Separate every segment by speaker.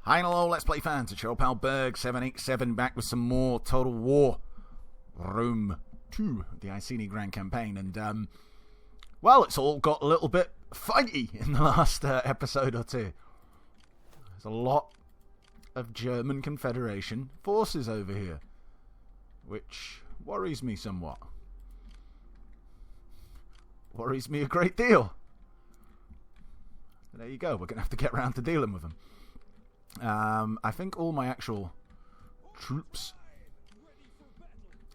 Speaker 1: Hi and hello, Let's Play fans. It's your old pal Berg787 back with some more Total War Rome 2, the Iceni Grand Campaign. And, well, it's all got a little bit fighty in the last episode or two. There's a lot of German Confederation forces over here, which worries me somewhat. Worries me a great deal. There you go, we're going to have to get around to dealing with them. I think all my actual troops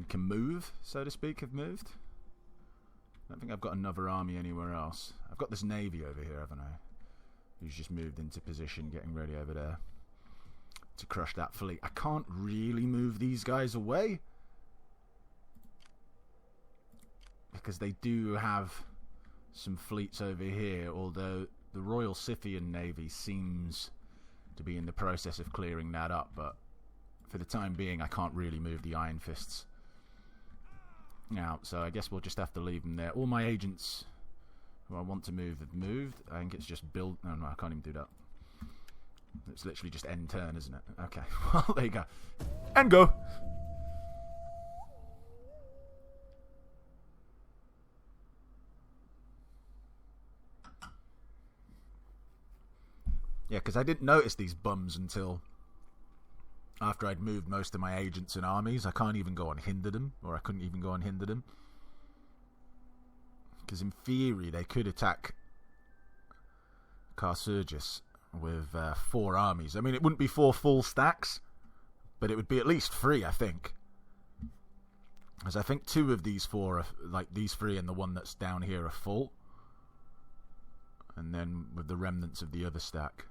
Speaker 1: can move, so to speak, have moved. I don't think I've got another army anywhere else. I've got this navy over here, haven't I? Who's just moved into position, getting ready over there to crush that fleet. I can't really move these guys away, because they do have some fleets over here, although the Royal Scythian Navy seems to be in the process of clearing that up, but for the time being I can't really move the Iron Fists now, so I guess we'll just have to leave them there. All my agents who I want to move have moved. I think it's just build. No, I can't even do that. It's literally just end turn, isn't it? Okay, well, there you go. And go! Yeah, because I didn't notice these bums until after I'd moved most of my agents and armies. I can't even go on Hinderden, or I couldn't even go on Hinderden. Because in theory, they could attack Carsurgus with 4 armies. I mean, it wouldn't be 4 full stacks, but it would be at least 3, I think. Because I think 2 of these 4, are, like these 3 and the one that's down here, are full. And then with the remnants of the other stack,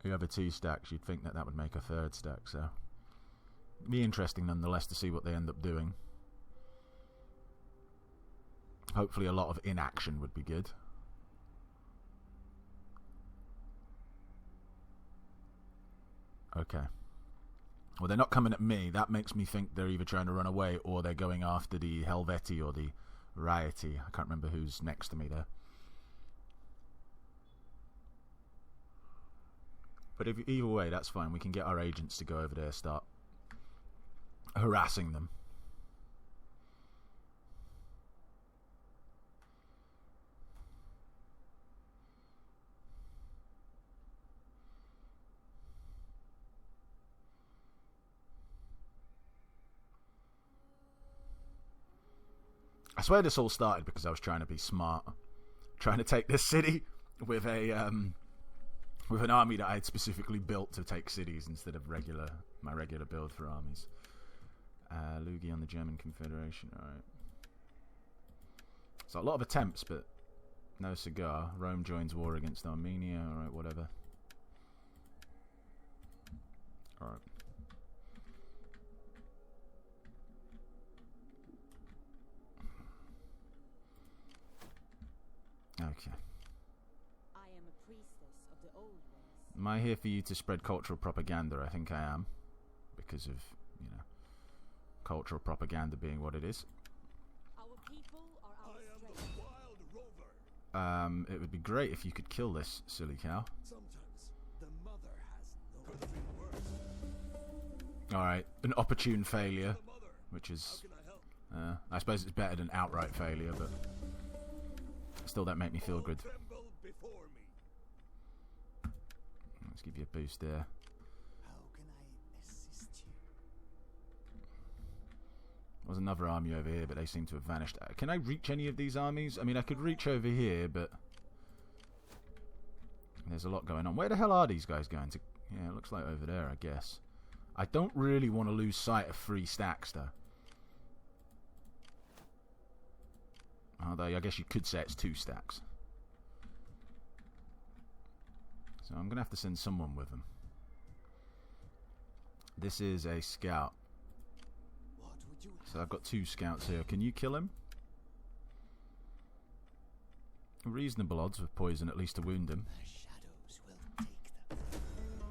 Speaker 1: the other 2 stacks, you'd think that that would make a 3rd stack, so it'd be interesting nonetheless to see what they end up doing. Hopefully a lot of inaction would be good. Okay. Well, they're not coming at me. That makes me think they're either trying to run away or they're going after the Helvetii or the Rieti. I can't remember who's next to me there. But either way, that's fine. We can get our agents to go over there, start harassing them. I swear this all started because I was trying to be smart, trying to take this city with a with an army that I had specifically built to take cities instead of my regular build for armies. Lugi on the German Confederation, alright. So a lot of attempts, but no cigar. Rome joins war against Armenia, alright, whatever. Alright. Okay. Am I here for you to spread cultural propaganda? I think I am, because of, you know, cultural propaganda being what it is.
Speaker 2: Our people are our strength.
Speaker 1: It would be great if you could kill this silly cow.
Speaker 3: Sometimes the mother has no worse.
Speaker 1: Alright, an opportune failure, which is, I suppose it's better than outright failure, but still don't make me feel good. Let's give you a boost there.
Speaker 3: How can I assist you?
Speaker 1: There's another army over here, but they seem to have vanished. Can I reach any of these armies? I mean, I could reach over here, but there's a lot going on. Where the hell are these guys going to? Yeah, it looks like over there, I guess. I don't really want to lose sight of 3 stacks, though. Although, I guess you could say it's 2 stacks. So I'm going to have to send someone with them. This is a scout.
Speaker 3: What would you
Speaker 1: So I've got 2 scouts here. Can you kill him? Reasonable odds with poison, at least to wound him.
Speaker 3: The shadows will take them.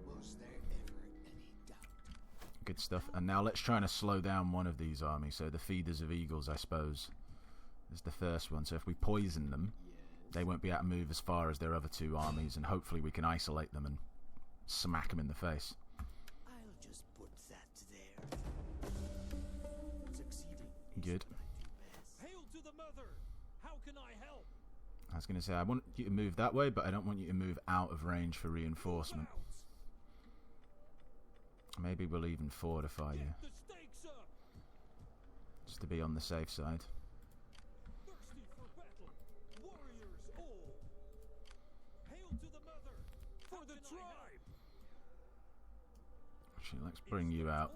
Speaker 3: Was there ever any doubt?
Speaker 1: Good stuff. And now let's try to slow down one of these armies. So the Feeders of Eagles, I suppose, is the first one. So if we poison them, they won't be able to move as far as their other two armies, and hopefully we can isolate them and smack them in the face.
Speaker 3: I'll just put that there. Succeeding.
Speaker 1: Good.
Speaker 4: Hail to the mother! How can I help?
Speaker 1: I was going to say, I want you to move that way, but I don't want you to move out of range for reinforcement. Maybe we'll even fortify you,
Speaker 4: Get the stakes up!
Speaker 1: just to be on the safe side.
Speaker 4: Thirsty for battle, warriors all! Hail to the mother! For the tribe!
Speaker 1: Actually, let's bring you out.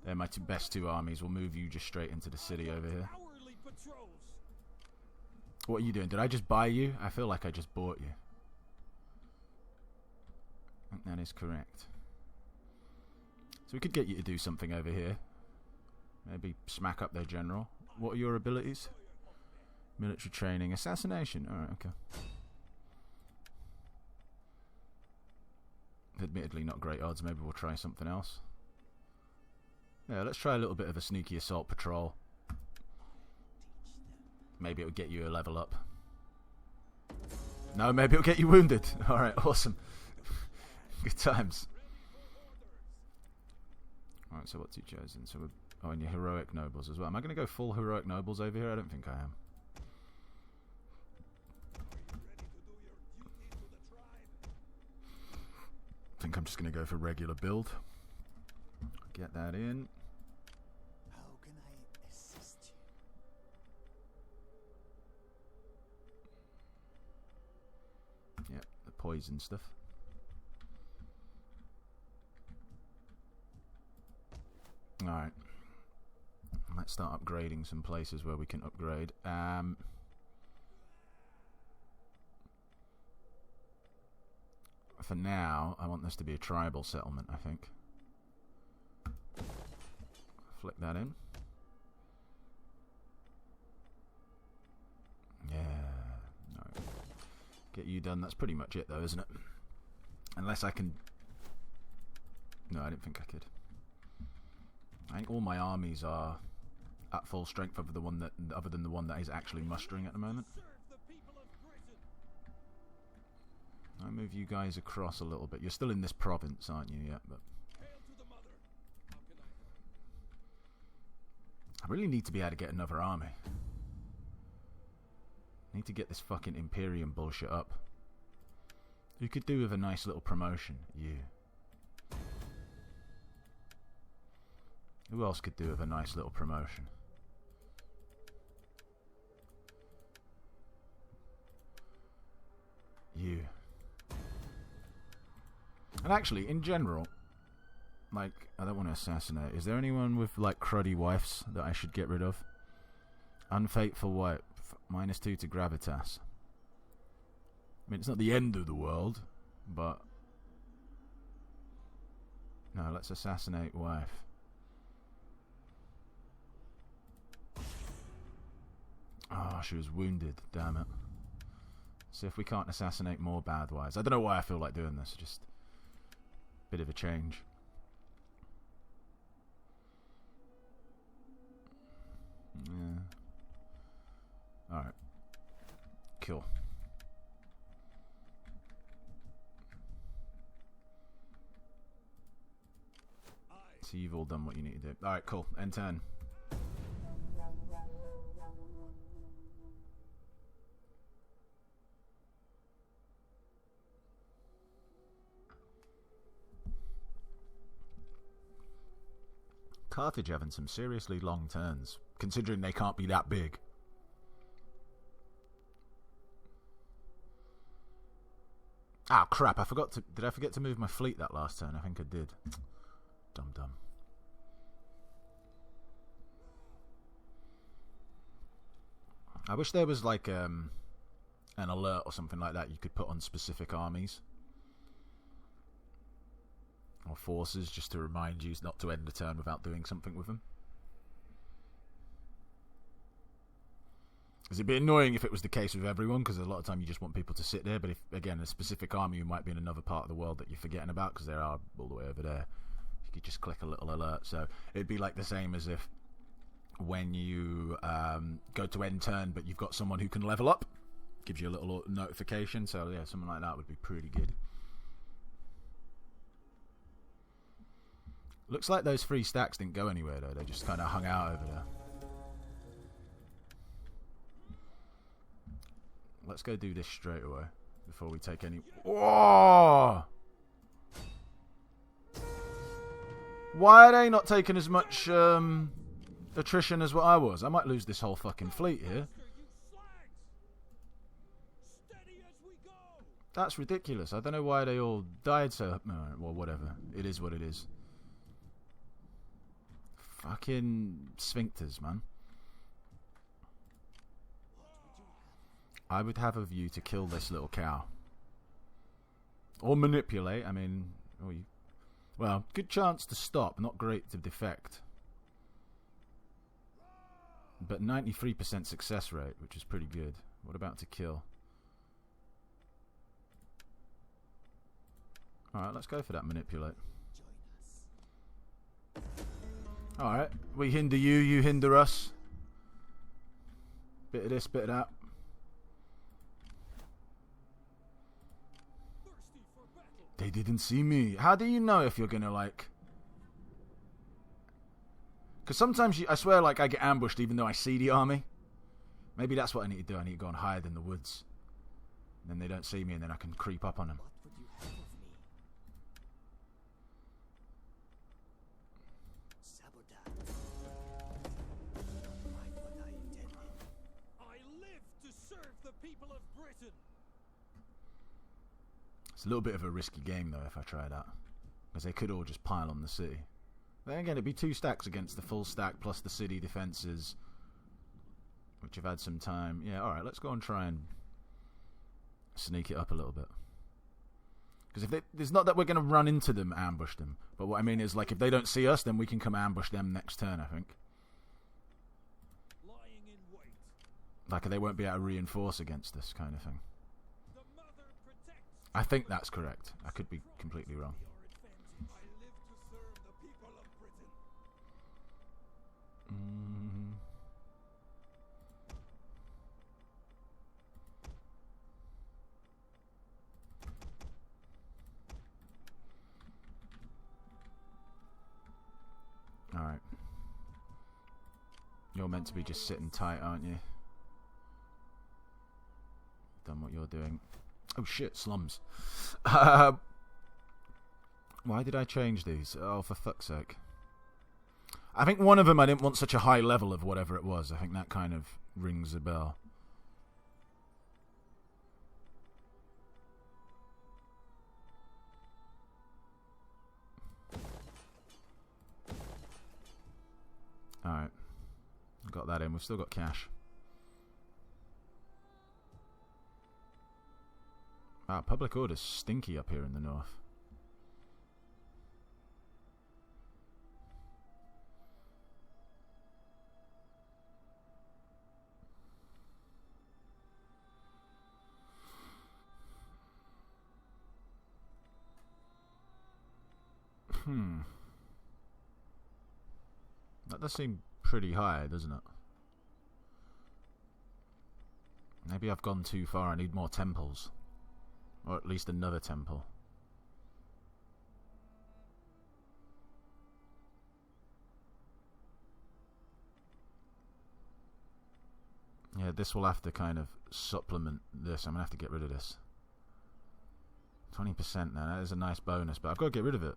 Speaker 1: They're my best two armies. We'll move you just straight into the city over here.
Speaker 4: Hourly patrols!
Speaker 1: What are you doing? Did I just buy you? I feel like I just bought you. I think that is correct. So we could get you to do something over here. Maybe smack up their general. What are your abilities? Military training. Assassination. Alright, okay. Admittedly not great odds. Maybe we'll try something else. Yeah, let's try a little bit of a sneaky assault patrol. Maybe it'll get you a level up. No, maybe it'll get you wounded. Alright, awesome. Good times. Alright, so what's he chosen? So we're... Oh, and your heroic nobles as well. Am I going to go full heroic nobles over here? I don't think I am. I think I'm just going to go for regular build. Get that in.
Speaker 3: How can I assist you?
Speaker 1: Yep, the poison stuff. Alright. Let's start upgrading some places where we can upgrade. For now, I want this to be a tribal settlement, I think. Flick that in. Yeah. No. Get you done. That's pretty much it, though, isn't it? Unless I can... No, I didn't think I could. I think all my armies are at full strength other than the one that is actually mustering at the moment. I move you guys across a little bit. You're still in this province, aren't you? Yeah, but I really need to be able to get another army. I need to get this fucking Imperium bullshit up. You could do with a nice little promotion. You. Who else could do with a nice little promotion? You. And actually, in general, like, I don't want to assassinate. Is there anyone with, like, cruddy wives that I should get rid of? Unfaithful wife. -2 to gravitas. I mean, it's not the end of the world, but... No, let's assassinate wife. Oh, she was wounded. Damn it. See if we can't assassinate more bad wives. I don't know why I feel like doing this. Just a bit of a change. Yeah. Alright. Cool. So you've all done what you need to do. Alright, cool. End turn. Carthage having some seriously long turns, considering they can't be that big. Ah, crap, I forgot to... Did I forget to move my fleet that last turn? I think I did. Dum-dum. I wish there was like an alert or something like that you could put on specific armies. Or forces, just to remind you not to end a turn without doing something with them. It'd be annoying if it was the case with everyone, because a lot of time you just want people to sit there, but if, again, a specific army who might be in another part of the world that you're forgetting about, because they are all the way over there, you could just click a little alert. So it'd be like the same as if when you go to end turn, but you've got someone who can level up, Gives you a little notification, so yeah, something like that would be pretty good. Looks like those 3 stacks didn't go anywhere though, they just kind of hung out over there. Let's go do this straight away before we take any... Whoa! Why are they not taking as much attrition as what I was? I might lose this whole fucking fleet here. That's ridiculous. I don't know why they all died so... Well, whatever. It is what it is. Fucking sphincters, man. I would have a view to kill this little cow. Or manipulate. I mean... Well, good chance to stop. Not great to defect. But 93% success rate, which is pretty good. What about to kill? Alright, let's go for that manipulate. Alright, we hinder you, you hinder us. Bit of this, bit of that. They didn't see me. How do you know if you're gonna, like... Because sometimes, I swear, like, I get ambushed even though I see the army. Maybe that's what I need to do. I need to go and hide in the woods. And then they don't see me and then I can creep up on them.
Speaker 3: What would you have of me? Sabotage. Not quite what I intended.
Speaker 4: I live to serve the people of Britain.
Speaker 1: It's a little bit of a risky game, though, if I try that. Because they could all just pile on the city. Then again, it'd be 2 stacks against the full stack, plus the city defences, which have had some time. Yeah, alright, let's go and try and sneak it up a little bit. Because if it's not that we're going to run into them, ambush them. But what I mean is, like, if they don't see us, then we can come ambush them next turn, I think.
Speaker 4: Lying in wait.
Speaker 1: Like, they won't be able to reinforce against us, kind of thing.
Speaker 4: The mother protects.
Speaker 1: I think that's correct. I could be completely wrong.
Speaker 4: I live to serve the people of Britain.
Speaker 1: Alright. You're meant to be just sitting tight, aren't you? Done what you're doing. Oh shit, slums. Why did I change these? Oh, for fuck's sake. I think one of them I didn't want such a high level of whatever it was. I think that kind of rings a bell. Alright. Got that in. We've still got cash. Wow, public order's stinky up here in the north. That does seem pretty high, doesn't it? Maybe I've gone too far. I need more temples. Or at least another temple. Yeah, this will have to kind of supplement this. I'm going to have to get rid of this. 20% now. That is a nice bonus, but I've got to get rid of it.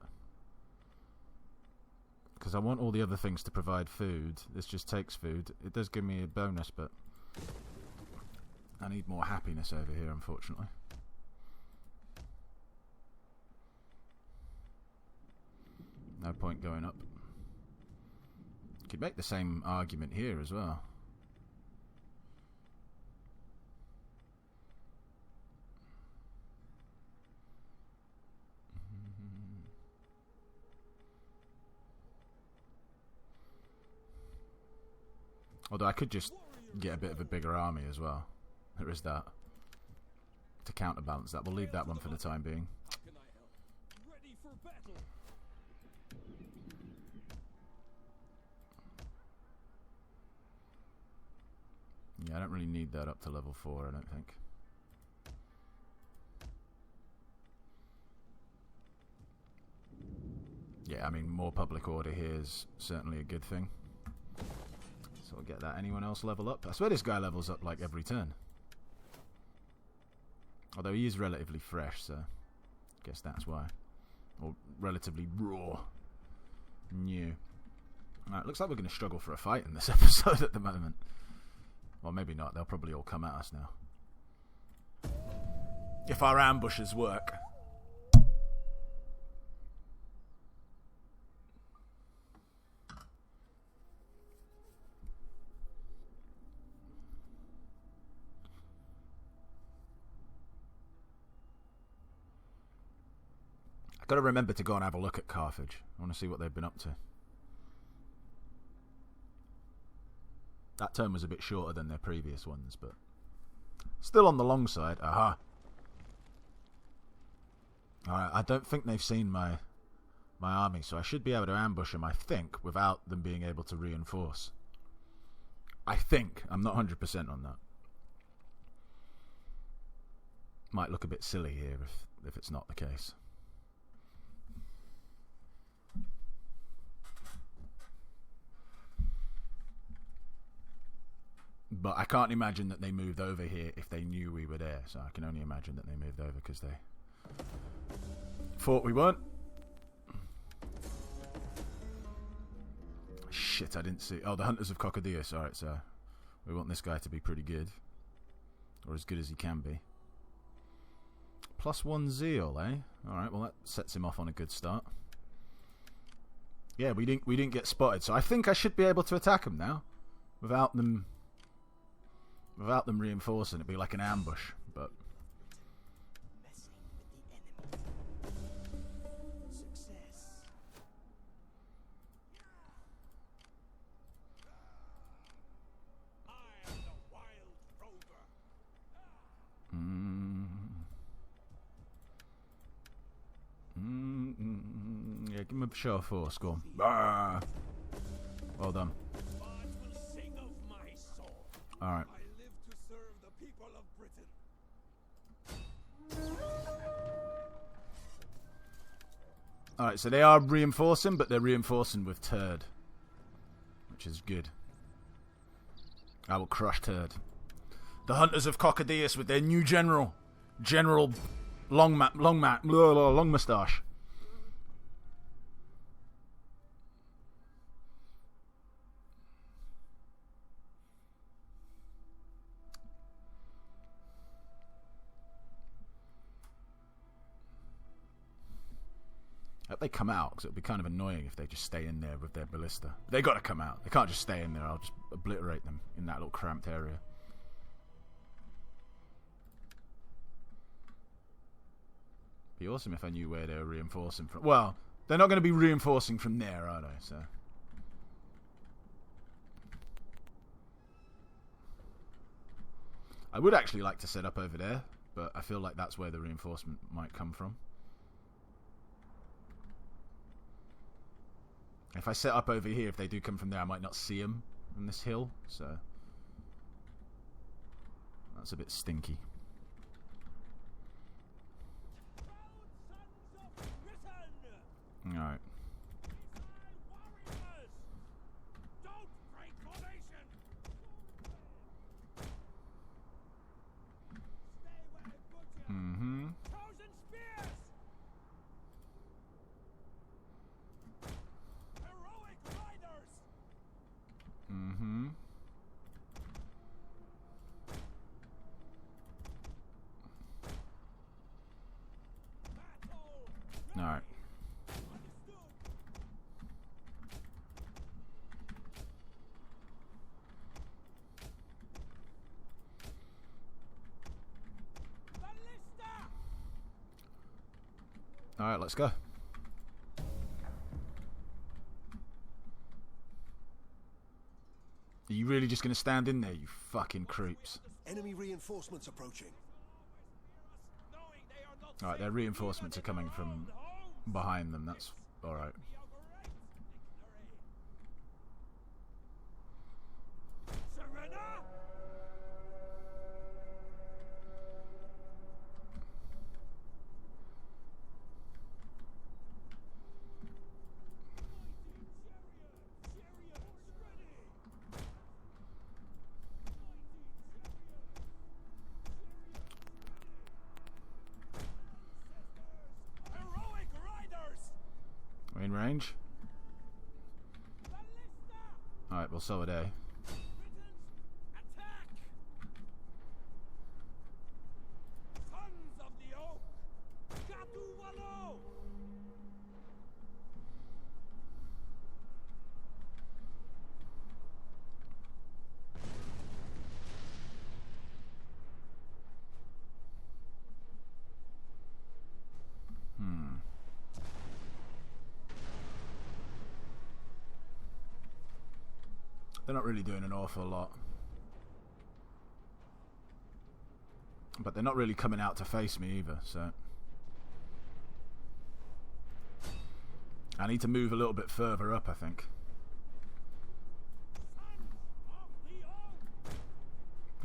Speaker 1: Because I want all the other things to provide food. This just takes food. It does give me a bonus, but I need more happiness over here, unfortunately. No point going up. Could make the same argument here as well. Although I could just get a bit of a bigger army as well. There is that. To counterbalance that. We'll leave that one for the time being.
Speaker 4: How can I help? Ready for battle.
Speaker 1: Yeah, I don't really need that up to level 4, I don't think. Yeah, I mean, more public order here is certainly a good thing. So we'll get that. Anyone else level up? I swear this guy levels up like every turn. Although he is relatively fresh, so I guess that's why. Or relatively raw. New. Alright, looks like we're going to struggle for a fight in this episode at the moment. Well, maybe not. They'll probably all come at us now. If our ambushes work. I've got to remember to go and have a look at Carthage. I want to see what they've been up to. That turn was a bit shorter than their previous ones, but still on the long side. Aha. Alright, I don't think they've seen my army, so I should be able to ambush them, I think, without them being able to reinforce. I think. I'm not 100% on that. Might look a bit silly here if it's not the case. But I can't imagine that they moved over here if they knew we were there. So I can only imagine that they moved over because they thought we weren't. Shit, I didn't see. Oh, the Hunters of Cocodius. Alright, so we want this guy to be pretty good. Or as good as he can be. +1 zeal, eh? Alright, well that sets him off on a good start. Yeah, we didn't get spotted. So I think I should be able to attack him now. Without them reinforcing. It'd be like an ambush, but
Speaker 3: Messing with the enemy. Success.
Speaker 4: I am the wild rover.
Speaker 1: yeah, give him a show of force. Go on. Bah! Well done.
Speaker 4: But will sing of my sword.
Speaker 1: Alright.
Speaker 4: I live to serve the people of Britain.
Speaker 1: Alright, so they are reinforcing, but they're reinforcing with turd. Which is good. I will crush turd. The Hunters of Cocodius with their new general. General Long Moustache. I hope they come out, because it would be kind of annoying if they just stay in there with their ballista. They got to come out. They can't just stay in there. I'll just obliterate them in that little cramped area. Be awesome if I knew where they were reinforcing from. Well, they're not going to be reinforcing from there, are they? So I would actually like to set up over there, but I feel like that's where the reinforcement might come from. If I set up over here, if they do come from there, I might not see them on this hill, so that's a bit stinky. Alright. Mm-hmm. Mm-hmm. Alright. Alright, let's go. Are you really just going to stand in there, you fucking creeps?
Speaker 3: Enemy reinforcements approaching.
Speaker 1: Alright, their reinforcements are coming from behind them. That's alright. range. Alright, well, so are they.
Speaker 4: Attack! Sons of the Oak! Gatu Wallo!
Speaker 1: They're not really doing an awful lot. But they're not really coming out to face me either, so... I need to move a little bit further up, I think.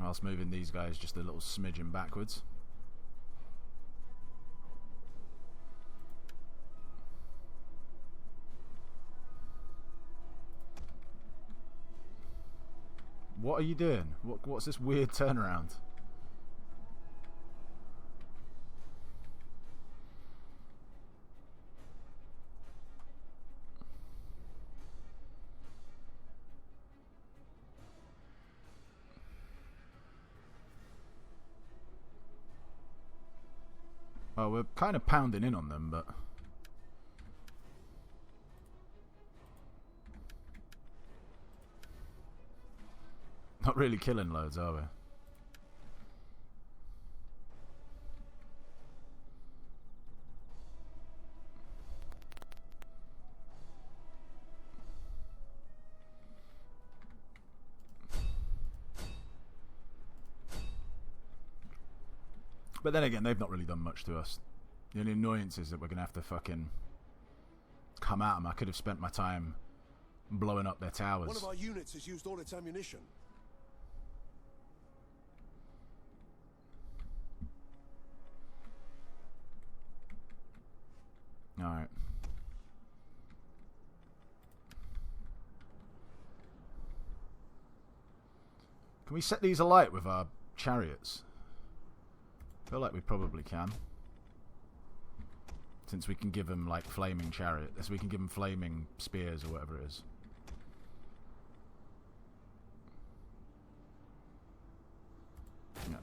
Speaker 1: Whilst moving these guys just a little smidgen backwards. What are you doing? What's this weird turnaround? Well, we're kind of pounding in on them, but... not really killing loads, are we? But then again, they've not really done much to us. The only annoyance is that we're going to have to fucking come at them. I could have spent my time blowing up their towers.
Speaker 3: One of our units has used all its ammunition.
Speaker 1: Alright. Can we set these alight with our chariots? I feel like we probably can. Since we can give them, like, flaming chariots. We can give them flaming spears or whatever it is. Yeah.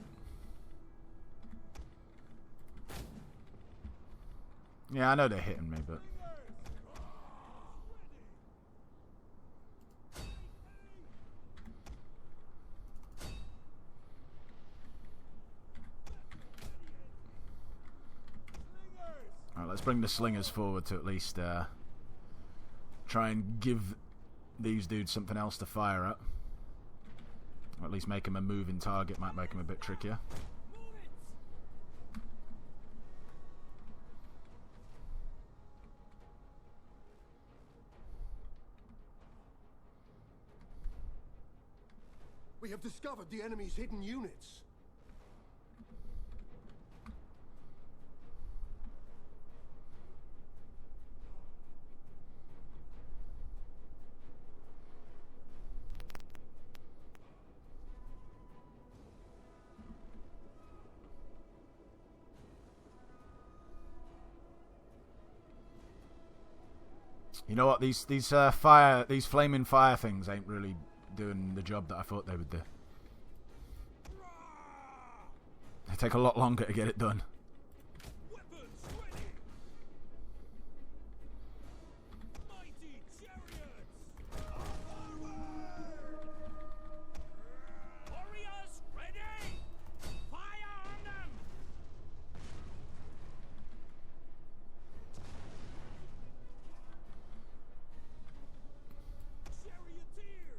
Speaker 1: Yeah, I know they're hitting me, but... Alright, let's bring the slingers forward to at least try and give these dudes something else to fire at. Or at least make them a moving target, might make them a bit trickier.
Speaker 3: We have discovered the enemy's hidden units.
Speaker 1: You know what? These flaming fire things ain't really doing the job that I thought they would do. They take a lot longer to get it done.
Speaker 4: Weapons ready! Mighty chariots! Forward! Warriors ready! Fire on them! Charioteers!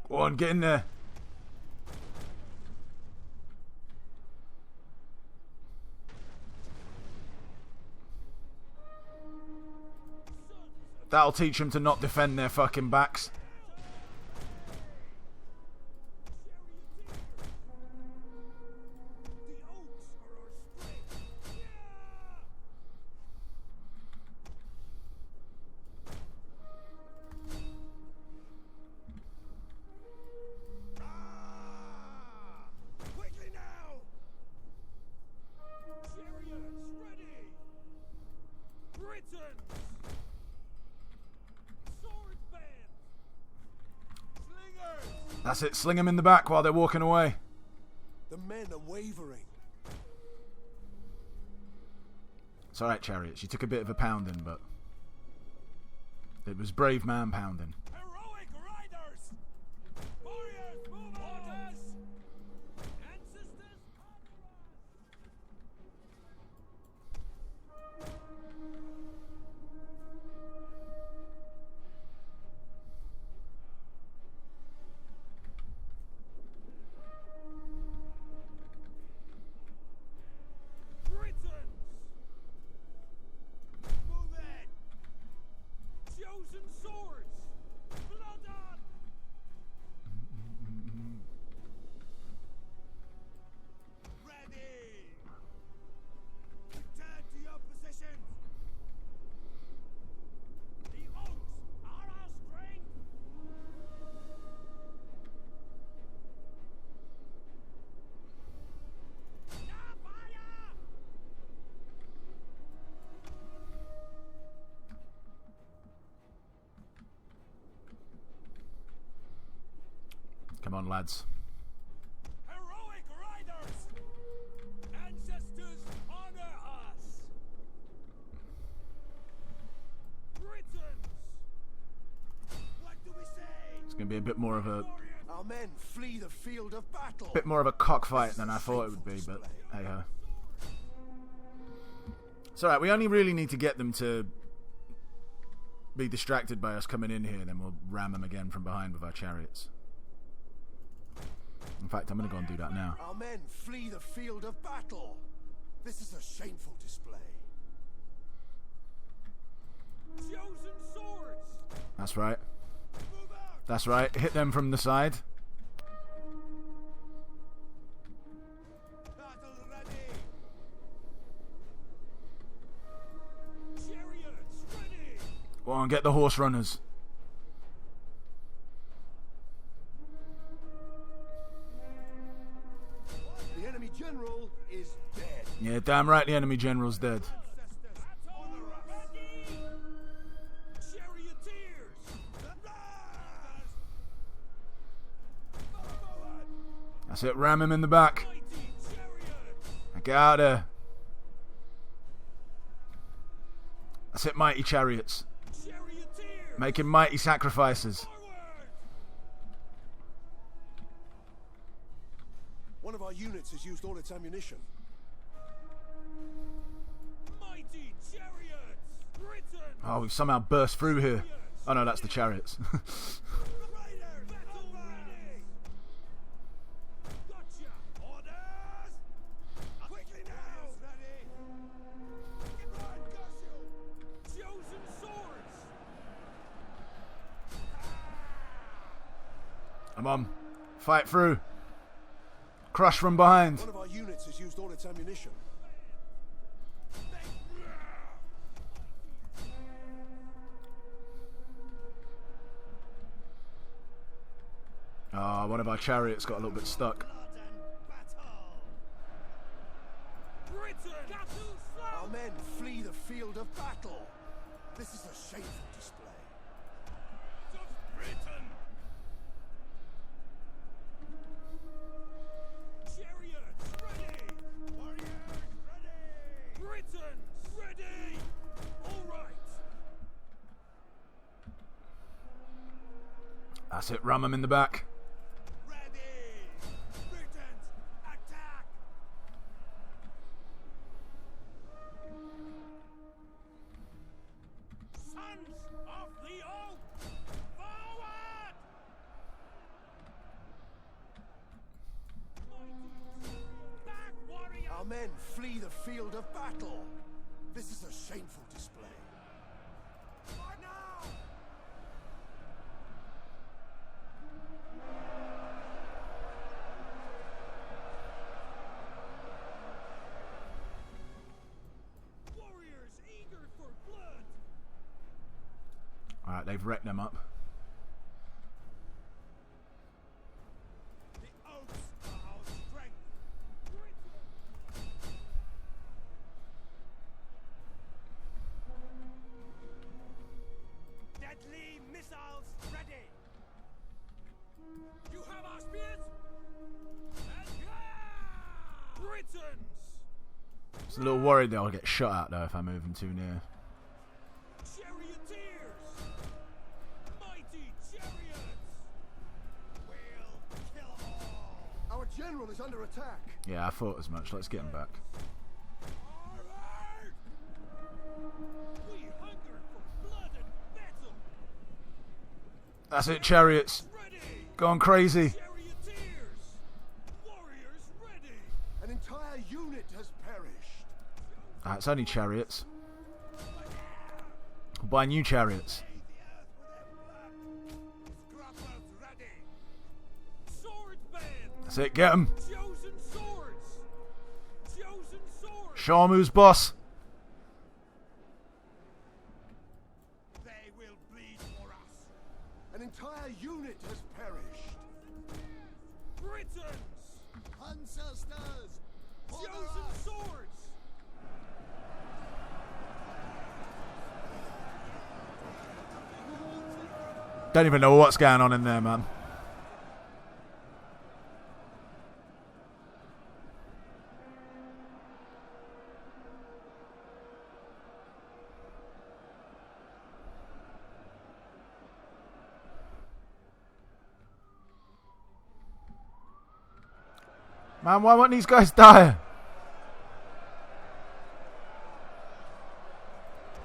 Speaker 1: Go on, get in there. That'll teach them to not defend their fucking backs.
Speaker 4: The oaks are our strength! Yeah!
Speaker 1: That's it. Sling them in the back while they're walking away.
Speaker 3: The men are wavering.
Speaker 1: It's alright, Chariots. You took a bit of a pounding, but it was brave man pounding.
Speaker 4: Heroic riders! Warriors, move orders! Ancestors, Britons! Move it! Chosen swords! Blood on! Ready! Return to your positions! The oaks are our strength! Now fire!
Speaker 1: Come on, lads.
Speaker 4: Heroic riders! Ancestors honor us! Britons! What do we say?
Speaker 1: It's going to be a bit more of a
Speaker 3: Our men flee the field of battle.
Speaker 1: cockfight than I thought it would be, but hey ho. It's alright, we only really need to get them to be distracted by us coming in here, then we'll ram them again from behind with our chariots. In fact, I'm going to go and do that now.
Speaker 3: Our men flee the field of battle. This is a shameful display.
Speaker 4: Chosen swords!
Speaker 1: That's right.
Speaker 4: Move out!
Speaker 1: That's right. Hit them from the side.
Speaker 4: Battle ready! Chariots ready!
Speaker 1: Go on, get the horse runners.
Speaker 3: The enemy general is dead.
Speaker 1: Yeah, damn right the enemy general's dead.
Speaker 4: Ancestors honor us! Ready! Charioteers! Forward!
Speaker 1: That's it, ram him in the back.
Speaker 4: Mighty chariots!
Speaker 1: Get out of there. That's it, mighty chariots.
Speaker 4: Charioteers!
Speaker 1: Making mighty sacrifices.
Speaker 4: Forward!
Speaker 3: One of our units has used all its ammunition.
Speaker 4: Mighty chariots! Britain!
Speaker 1: Oh, we've somehow burst through here. Oh no, that's the chariots.
Speaker 4: Riders! Battle ready! Gotcha! Orders! Quickly now! Ready! Got you! Chosen swords!
Speaker 1: Come on. Fight through. Crush from behind.
Speaker 3: One of our units has used all its ammunition.
Speaker 1: Ah, one of our chariots got a little bit stuck.
Speaker 4: Britain!
Speaker 3: Our men flee the field of battle. This is a shameful display.
Speaker 4: Britain! Chariots ready! Warriors ready! Britons ready! All right!
Speaker 1: That's it, ram him in the back.
Speaker 4: Ready! Britons attack! Sons of the oak! Forward! Back, warrior!
Speaker 3: Our men flee the field of battle. This is a shameful display.
Speaker 4: For now! Warriors eager for blood!
Speaker 1: Alright, they've wrecked them up.
Speaker 4: The oaks are our strength! Deadly missiles ready! You have our spears? And Britons!
Speaker 1: Just a little worried that I'll get shot at though if I'm moving too near.
Speaker 4: Charioteers! Mighty chariots!
Speaker 3: We'll kill all.
Speaker 5: Our general is under attack.
Speaker 1: Yeah, I thought as much. Let's get him back.
Speaker 4: Forward! We hunger for blood and battle!
Speaker 1: That's it, chariots.
Speaker 4: Ready!
Speaker 1: Going crazy.
Speaker 4: Charioteers! Warriors ready!
Speaker 5: An entire unit has perished.
Speaker 1: It's only chariots. We'll buy new chariots.
Speaker 3: Scrappers ready.
Speaker 4: Sword band!
Speaker 1: That's it, get him.
Speaker 4: Chosen swords! Chosen swords!
Speaker 1: Show him who's boss.
Speaker 3: They will bleed for us.
Speaker 5: An entire unit has perished.
Speaker 4: Britons!
Speaker 3: Ancestors!
Speaker 4: Chosen swords!
Speaker 1: Don't even know what's going on in there, man. Man, why won't these guys die?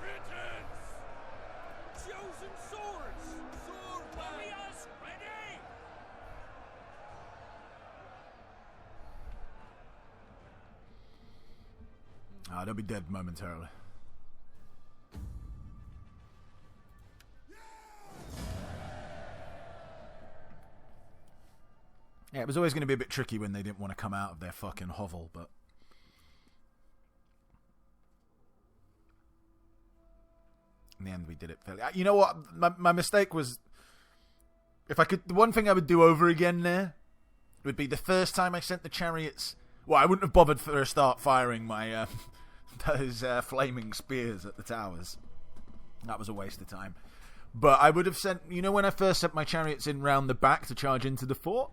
Speaker 4: Britons! Chosen swords! Sword warriors ready!
Speaker 1: They'll be dead momentarily. Yeah, it was always going to be a bit tricky when they didn't want to come out of their fucking hovel, but... in the end, we did it fairly... You know what? My mistake was... If I could... The one thing I would do over again there would be the first time I sent the chariots... Well, I wouldn't have bothered for a start firing my... those flaming spears at the towers. That was a waste of time. But I would have sent... You know when I first sent my chariots in round the back to charge into the fort?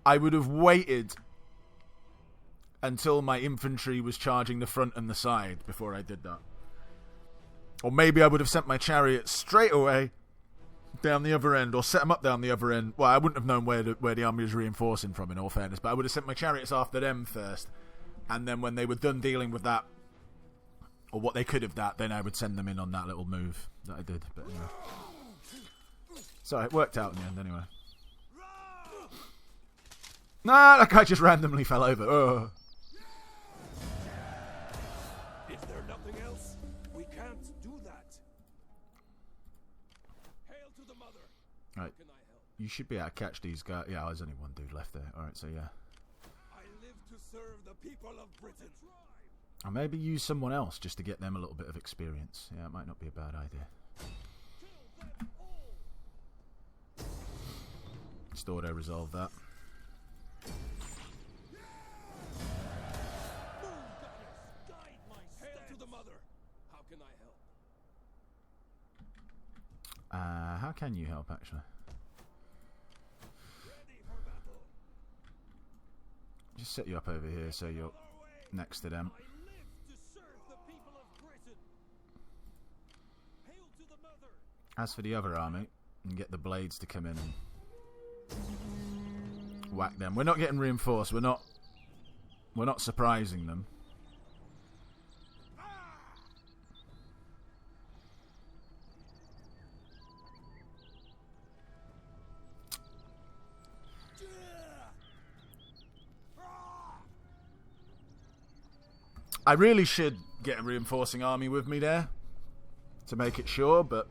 Speaker 1: I would have waited until my infantry was charging the front and the side before I did that. Or maybe I would have sent my chariots straight away down the other end, or set them up down the other end. Well, I wouldn't have known where the army was reinforcing from, in all fairness, but I would have sent my chariots after them first, and then when they were done dealing with that, or what they could have that, then I would send them in on that little move that I did. But anyway. So it worked out in the end anyway. Nah, that guy just randomly fell over. Oh.
Speaker 4: Is there nothing else? We can't do that. Hail to the mother.
Speaker 1: Right.
Speaker 4: Can I help?
Speaker 1: You should be able to catch these guys. Yeah, there's only one dude left there. Alright, so yeah.
Speaker 4: I live to serve the people of Britain.
Speaker 1: Or maybe use someone else just to get them a little bit of experience. Yeah, it might not be a bad idea.
Speaker 4: Kill them all.
Speaker 1: Just auto-resolve that.
Speaker 4: Guide my Hail to the mother. How can I help?
Speaker 1: How can you help, actually?
Speaker 4: Ready for battle.
Speaker 1: Just set you up over here so you're next to them.
Speaker 4: I live to serve the people of Britain. Hail to the mother.
Speaker 1: As for the other army, and get the blades to come in and whack them. We're not getting reinforced. We're not surprising them. I really should get a reinforcing army with me there to make it sure, but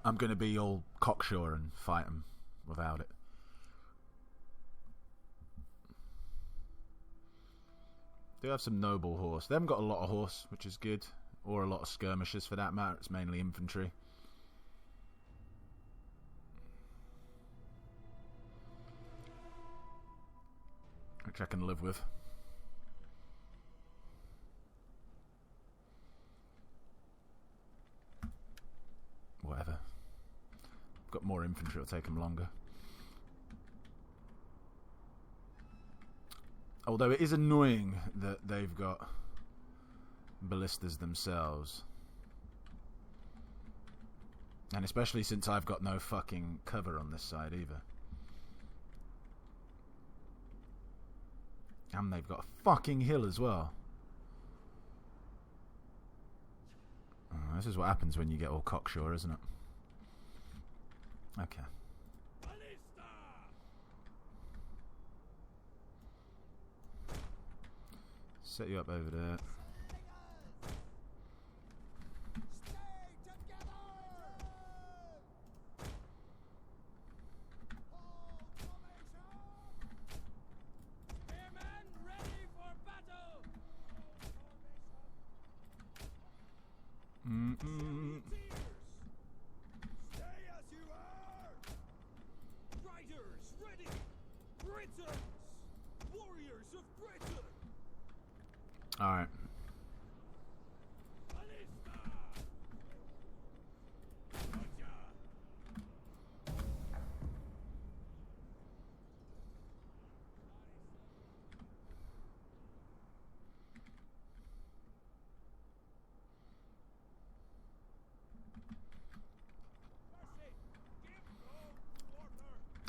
Speaker 1: I'm going to be all cocksure and fight them without it. They have some noble horse. They haven't got a lot of horse, which is good, or a lot of skirmishers for that matter. It's mainly infantry. Which I can live with. Whatever. got more infantry, it'll take them longer. Although it is annoying that they've got ballistas themselves. And especially since I've got no fucking cover on this side either. And they've got a fucking hill as well. Oh, this is what happens when you get all cocksure, isn't it? Okay. Set you up over there.
Speaker 4: Stay as you are! Riders, ready! Britons! Warriors of Britain!
Speaker 1: Alright.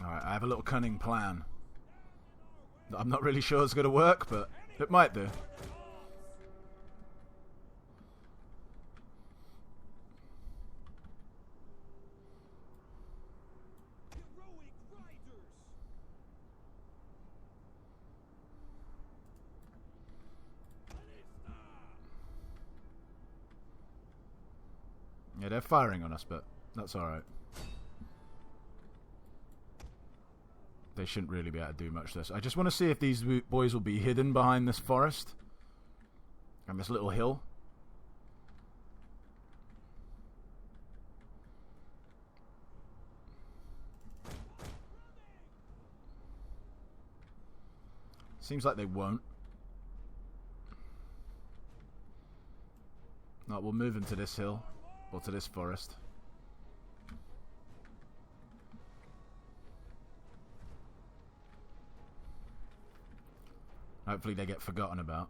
Speaker 1: Alright, I have a little cunning plan that I'm not really sure it's going to work, but it might do.
Speaker 4: Heroic riders!
Speaker 1: Yeah, they're firing on us, but that's alright. They shouldn't really be able to do much to this. I just want to see if these boys will be hidden behind this forest and this little hill. Seems like they won't. No, we'll move them to this hill or to this forest. Hopefully they get forgotten about.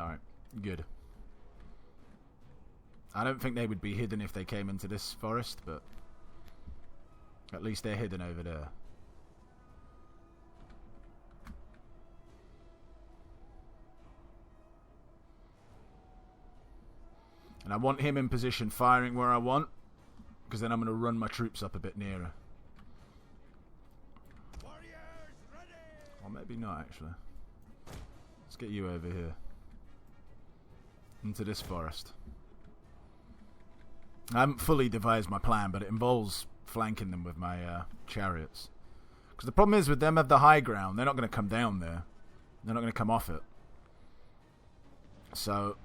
Speaker 1: Alright, good. I don't think they would be hidden if they came into this forest, but at least they're hidden over there. And I want him in position firing where I want, because then I'm going to run my troops up a bit nearer.
Speaker 4: Warriors, ready!
Speaker 1: Or maybe not, actually. Let's get you over here. Into this forest. I haven't fully devised my plan, but it involves flanking them with my chariots. Because the problem is with them at the high ground, they're not going to come down there. They're not going to come off it. So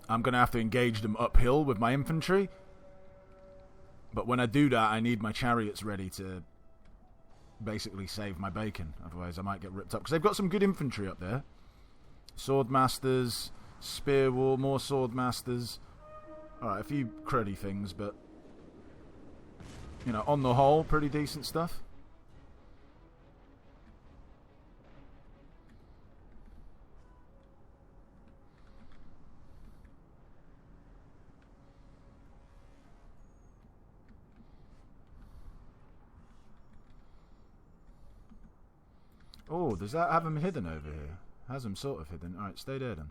Speaker 1: I'm going to have to engage them uphill with my infantry. But when I do that, I need my chariots ready to basically save my bacon. Otherwise, I might get ripped up. Because they've got some good infantry up there. Swordmasters, spear war, more swordmasters. Alright, a few cruddy things, but you know, on the whole, pretty decent stuff. Oh, does that have him hidden over here? Has him sort of hidden. Alright, stay there then.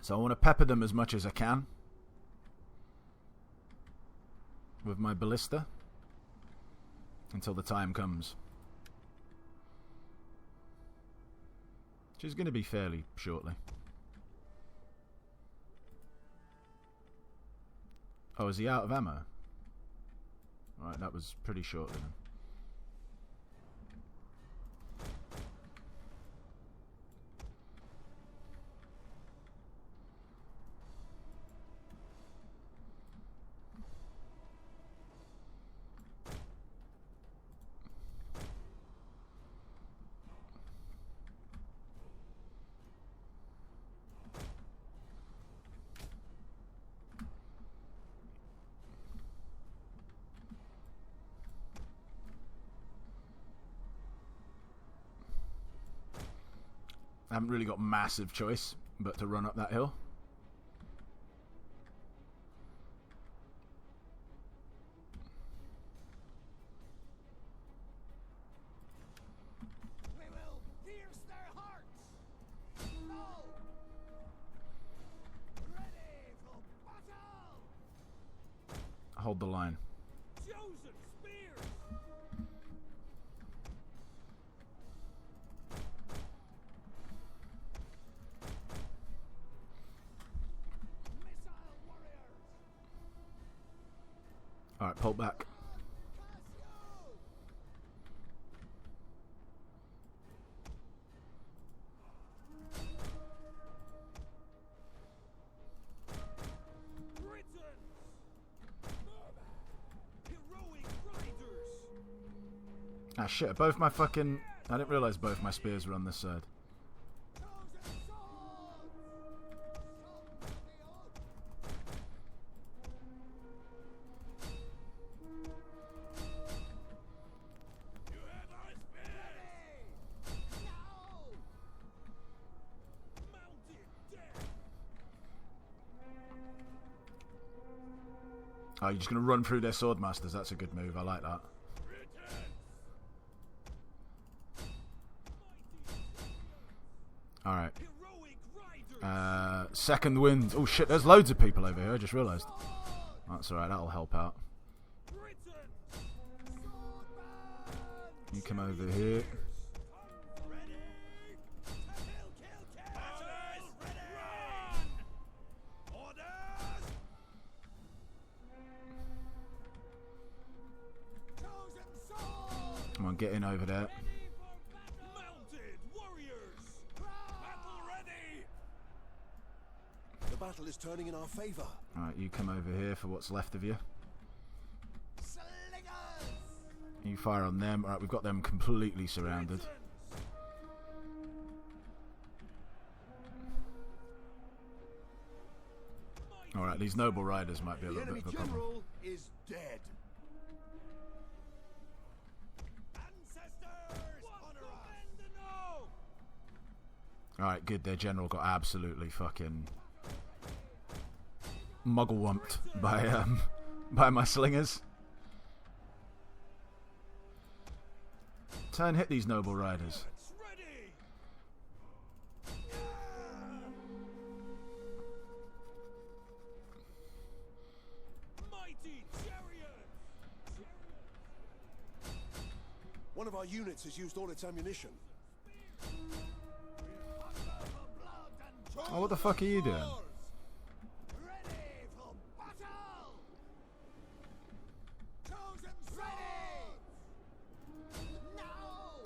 Speaker 1: So I want to pepper them as much as I can with my ballista until the time comes. Which is going to be fairly shortly. Oh, is he out of ammo? Right, that was pretty short then. haven't really got massive choice but to run up that hill.
Speaker 3: We will pierce their hearts. No. Ready for battle.
Speaker 1: Hold the line.
Speaker 4: Chosen spears.
Speaker 3: Missile warriors.
Speaker 1: Alright, pull back.
Speaker 4: Britons. Heroic riders.
Speaker 1: Ah shit, both my fucking... I didn't realise both my spears were on this side.
Speaker 3: Chosen swords.
Speaker 4: You have our spears.
Speaker 3: Now.
Speaker 4: Mounted death.
Speaker 1: Oh, you're just going to run through their swordmasters. That's a good move. I like that.
Speaker 4: Britons.
Speaker 1: Alright.
Speaker 4: Heroic riders.
Speaker 1: Second wind. Oh shit, there's loads of people over here. I just realised. That's alright, that'll help out.
Speaker 4: Britons.
Speaker 1: You come over here.
Speaker 4: Ready. Kill. Orders. Ready. Run. Orders.
Speaker 3: Chosen swords.
Speaker 1: Come on, get in over there.
Speaker 4: Ready for battle. Mounted warriors. Battle ready.
Speaker 5: The battle is turning in our favor.
Speaker 1: Alright, you come over here for what's left of you.
Speaker 3: Slingers.
Speaker 1: You fire on them. Alright, we've got them completely surrounded.
Speaker 4: Britons.
Speaker 1: Alright, these noble riders might be a
Speaker 5: The
Speaker 1: little
Speaker 5: enemy
Speaker 1: bit of a problem.
Speaker 5: general is dead.
Speaker 4: Ancestors. Honor us.
Speaker 1: Alright, good. Their general got absolutely fucking muggle-wumped by my slingers. Turn, hit these noble riders.
Speaker 4: Ready. Mighty chariots.
Speaker 5: One of our units has used all its ammunition.
Speaker 1: Oh, what the fuck are you doing?
Speaker 3: Ready for battle. Chosen swords. Now.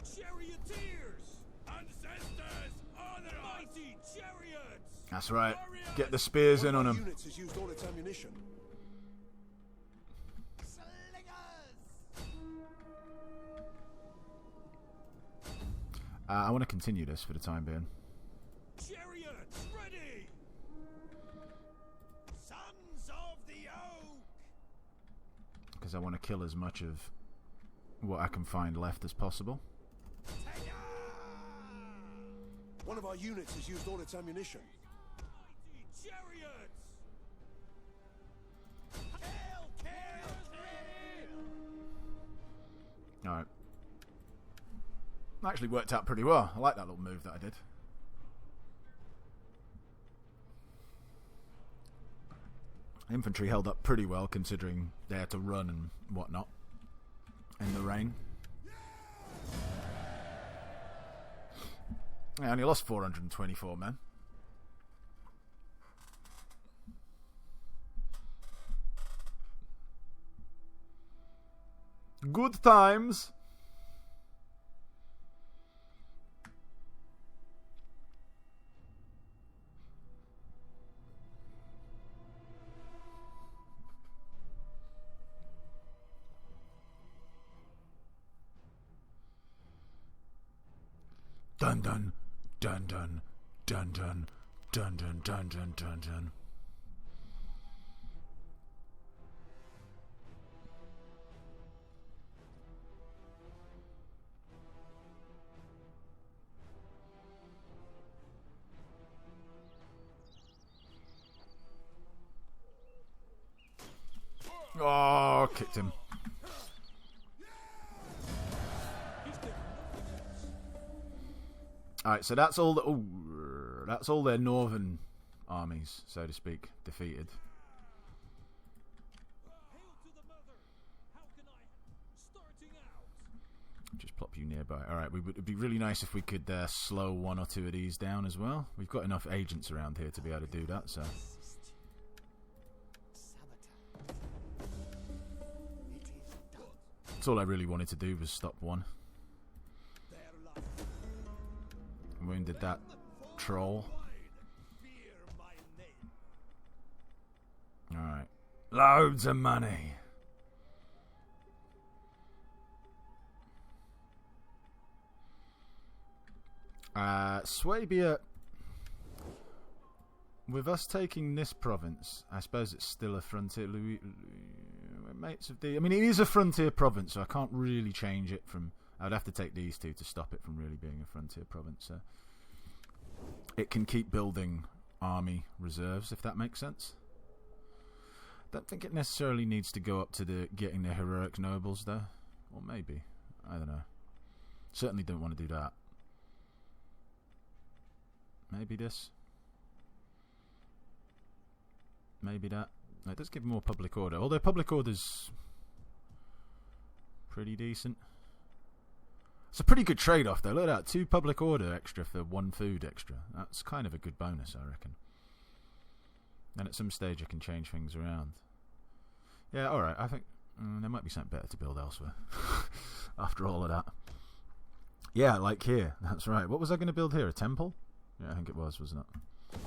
Speaker 4: Charioteers. Ancestors. Honor us. Mighty chariots.
Speaker 1: That's right. Get the spears in on
Speaker 5: One of our
Speaker 1: them.
Speaker 5: units has used all its ammunition.
Speaker 3: Slingers.
Speaker 1: I want to continue this for the time being.
Speaker 4: Chariots. Ready. Sons of the Oak.
Speaker 1: Because I want to kill as much of what I can find left as possible.
Speaker 4: Take
Speaker 5: One of our units has used all its ammunition.
Speaker 4: Mighty chariots. Kill.
Speaker 1: Alright. Actually worked out pretty well. I like that little move that I did. Infantry held up pretty well considering they had to run and whatnot in the rain. I only lost 424 men. Good times. Dun dun dun dun dun dun dun dun dun dun dun dun. Oh, kicked him. Alright, so that's all that's all their northern armies, so to speak, defeated. Just plop you nearby. Alright, it'd be really nice if we could slow one or two of these down as well. We've got enough agents around here to be able to do that, so. That's all I really wanted to do was stop one. Wounded that troll. Alright. Loads of money. Swabia, with us taking this province, I suppose it's still a frontier. Mates of I mean, it is a frontier province, so I can't really change it from. I'd have to take these two to stop it from really being a frontier province. So it can keep building army reserves, if that makes sense. Don't think it necessarily needs to go up to getting the heroic nobles, though. Or maybe. I don't know. Certainly don't want to do that. Maybe this. Maybe that. No, it does give more public order. Although public order's pretty decent. It's a pretty good trade-off, though. Look at that. 2 public order extra for 1 food extra. That's kind of a good bonus, I reckon. Then at some stage I can change things around. Yeah, alright. I think there might be something better to build elsewhere. After all of that. Yeah, like here. That's right. What was I going to build here? A temple? Yeah, I think it was, wasn't it?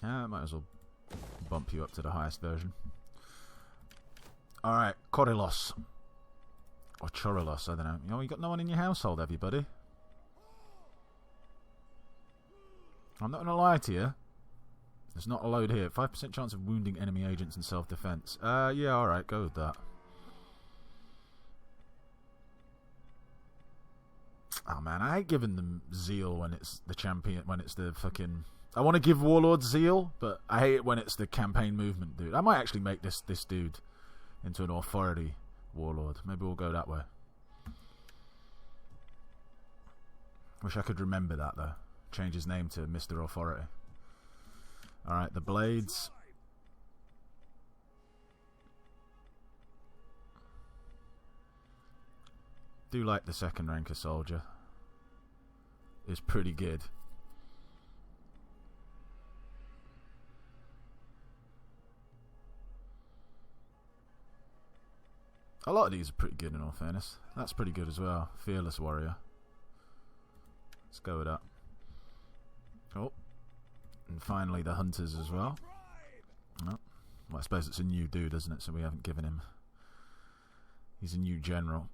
Speaker 1: Yeah, I might as well bump you up to the highest version. Alright, Korilos. Or Chorilos, I don't know. You got no one in your household, have you, buddy? I'm not going to lie to you. There's not a load here. 5% chance of wounding enemy agents in self-defense. Yeah, alright, go with that. Oh man, I hate giving them zeal when it's the champion, when it's the fucking... I want to give Warlord zeal, but I hate it when it's the campaign movement dude. I might actually make this dude into an authority warlord. Maybe we'll go that way. Wish I could remember that though. Change his name to Mr. Authority. Alright, the blades. Do like the second ranker soldier. Is pretty good. A lot of these are pretty good in all fairness. That's pretty good as well. Fearless warrior. Let's go with that. Oh. And finally the hunters as well. Oh. Well, I suppose it's a new dude, isn't it? So we haven't given him... He's a new general.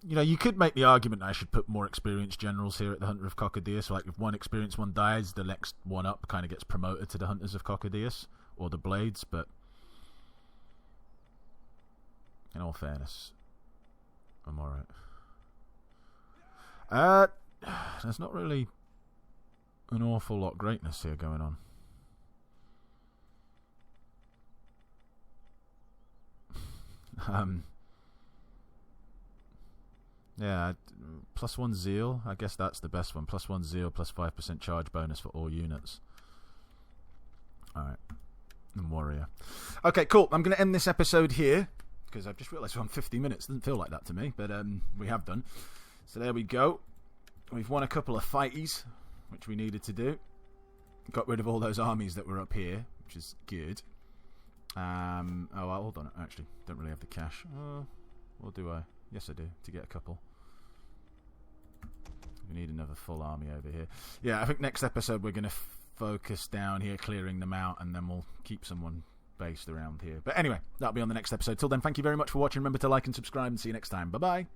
Speaker 1: You know, you could make the argument I should put more experienced generals here at the Hunter of Cockadeus. So like, if one experienced one dies, the next one up kind of gets promoted to the Hunters of Cockadeus. Or the Blades, but... in all fairness, I'm alright. There's not really an awful lot of greatness here going on. Yeah, +1 zeal. I guess that's the best one. +1 zeal, +5% charge bonus for all units. Alright. And warrior. Okay, cool. I'm going to end this episode here. Because I've just realised we're on 50 minutes. Doesn't feel like that to me, but we have done. So there we go. We've won a couple of fighties, which we needed to do. Got rid of all those armies that were up here, which is good. Oh, well, hold on. Actually, don't really have the cash. Or do I? Yes, I do, to get a couple. We need another full army over here. Yeah, I think next episode we're going to focus down here, clearing them out, and then we'll keep someone based around here. But anyway, that'll be on the next episode. Till then, thank you very much for watching. Remember to like and subscribe, and see you next time. Bye-bye.